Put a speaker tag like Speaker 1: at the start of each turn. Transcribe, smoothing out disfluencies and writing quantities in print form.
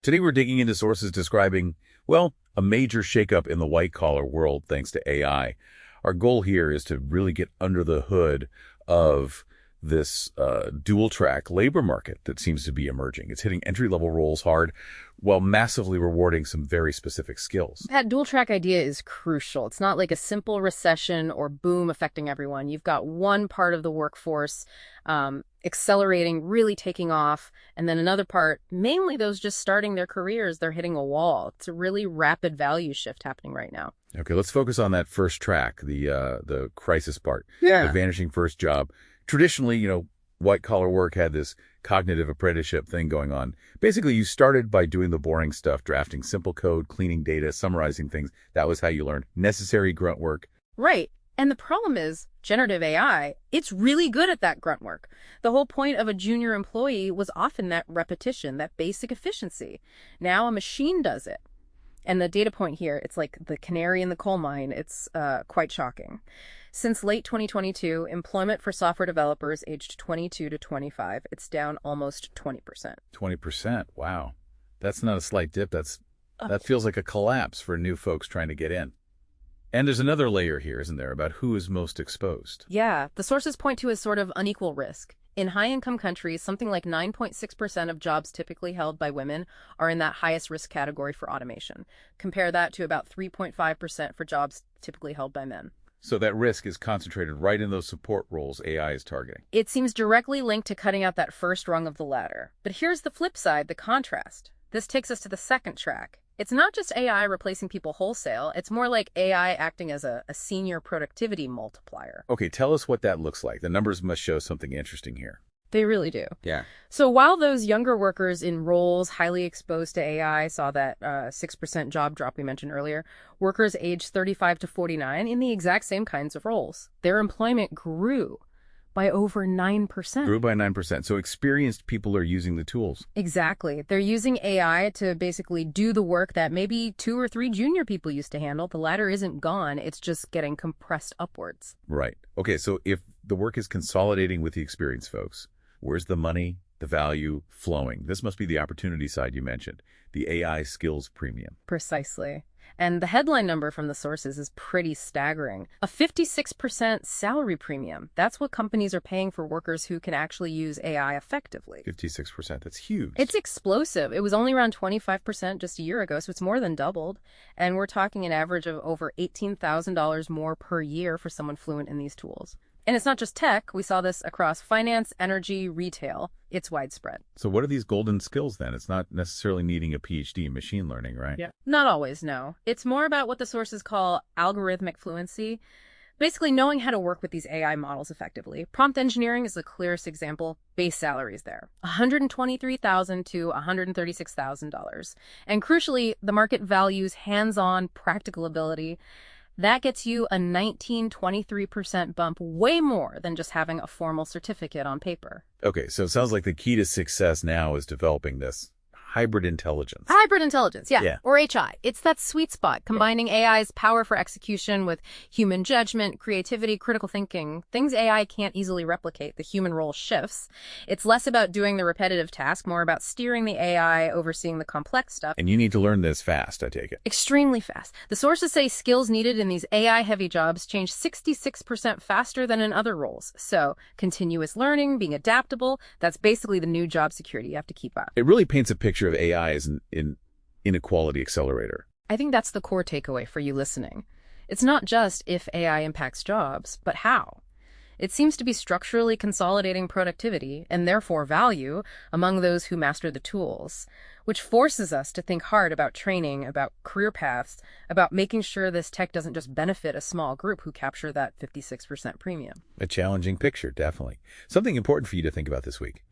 Speaker 1: Today we're digging into sources describing, well, a major shakeup in the white-collar world thanks to AI. Our goal here is to really get under the hood of this dual-track labor market that seems to be emerging. It's hitting entry-level roles hard while massively rewarding some very specific skills.
Speaker 2: That dual track idea is crucial. It's not like a simple recession or boom affecting everyone. You've got one part of the workforce accelerating, really taking off, and then another part, mainly those just starting their careers, they're hitting a wall. It's a really rapid value shift happening right now.
Speaker 1: Okay, let's focus on that first track, the crisis part,
Speaker 2: Yeah.
Speaker 1: the vanishing first job. Traditionally, white-collar work had this cognitive apprenticeship thing going on. Basically, you started by doing the boring stuff, drafting simple code, cleaning data, summarizing things. That was how you learned. Necessary grunt work.
Speaker 2: Right. And the problem is, generative AI, it's really good at that grunt work. The whole point of a junior employee was often that repetition, that basic efficiency. Now a machine does it. And the data point here, it's like the canary in the coal mine. It's quite shocking. Since late 2022, employment for software developers aged 22 to 25, it's down almost 20%.
Speaker 1: 20%. Wow. That's not a slight dip. That feels like a collapse for new folks trying to get in. And there's another layer here, isn't there, about who is most exposed?
Speaker 2: Yeah, the sources point to a sort of unequal risk. In high-income countries, something like 9.6% of jobs typically held by women are in that highest risk category for automation. Compare that to about 3.5% for jobs typically held by men.
Speaker 1: So that risk is concentrated right in those support roles AI is targeting.
Speaker 2: It seems directly linked to cutting out that first rung of the ladder. But here's the flip side, the contrast. This takes us to the second track. It's not just AI replacing people wholesale. It's more like AI acting as a senior productivity multiplier.
Speaker 1: Okay, tell us what that looks like. The numbers must show something interesting here.
Speaker 2: They really do.
Speaker 1: Yeah.
Speaker 2: So while those younger workers in roles highly exposed to AI saw that 6% job drop we mentioned earlier, workers aged 35 to 49 in the exact same kinds of roles, their employment grew by over 9%.
Speaker 1: Grew by 9%. So experienced people are using the tools.
Speaker 2: Exactly. They're using AI to basically do the work that maybe 2 or 3 junior people used to handle. The ladder isn't gone. It's just getting compressed upwards.
Speaker 1: Right. Okay, so if the work is consolidating with the experienced folks, where's the money, the value flowing? This must be the opportunity side you mentioned, the AI skills premium.
Speaker 2: Precisely. And the headline number from the sources is pretty staggering. A 56% salary premium. That's what companies are paying for workers who can actually use AI effectively.
Speaker 1: 56%, that's huge.
Speaker 2: It's explosive. It was only around 25% just a year ago, so it's more than doubled. And we're talking an average of over $18,000 more per year for someone fluent in these tools. And it's not just tech. We saw this across finance, energy, retail. It's widespread.
Speaker 1: So what are these golden skills then? It's not necessarily needing a PhD in machine learning, right?
Speaker 2: Yeah. Not always, no. It's more about what the sources call algorithmic fluency. Basically knowing how to work with these AI models effectively. Prompt engineering is the clearest example. Base salaries there, $123,000 to $136,000. And crucially, the market values hands-on practical ability. That gets you a 19-23% bump, way more than just having a formal certificate on paper.
Speaker 1: Okay, so it sounds like the key to success now is developing this hybrid intelligence.
Speaker 2: Hybrid intelligence, yeah. Or HI. It's that sweet spot, combining AI's power for execution with human judgment, creativity, critical thinking, things AI can't easily replicate. The human role shifts. It's less about doing the repetitive task, more about steering the AI, overseeing the complex stuff.
Speaker 1: And you need to learn this fast, I take it.
Speaker 2: Extremely fast. The sources say skills needed in these AI-heavy jobs change 66% faster than in other roles. So continuous learning, being adaptable, that's basically the new job security you have to keep up.
Speaker 1: It really paints a picture of AI as an inequality accelerator.
Speaker 2: I think that's the core takeaway for you listening. It's not just if AI impacts jobs, but how. It seems to be structurally consolidating productivity and therefore value among those who master the tools, which forces us to think hard about training, about career paths, about making sure this tech doesn't just benefit a small group who capture that 56% premium.
Speaker 1: A challenging picture, definitely. Something important for you to think about this week.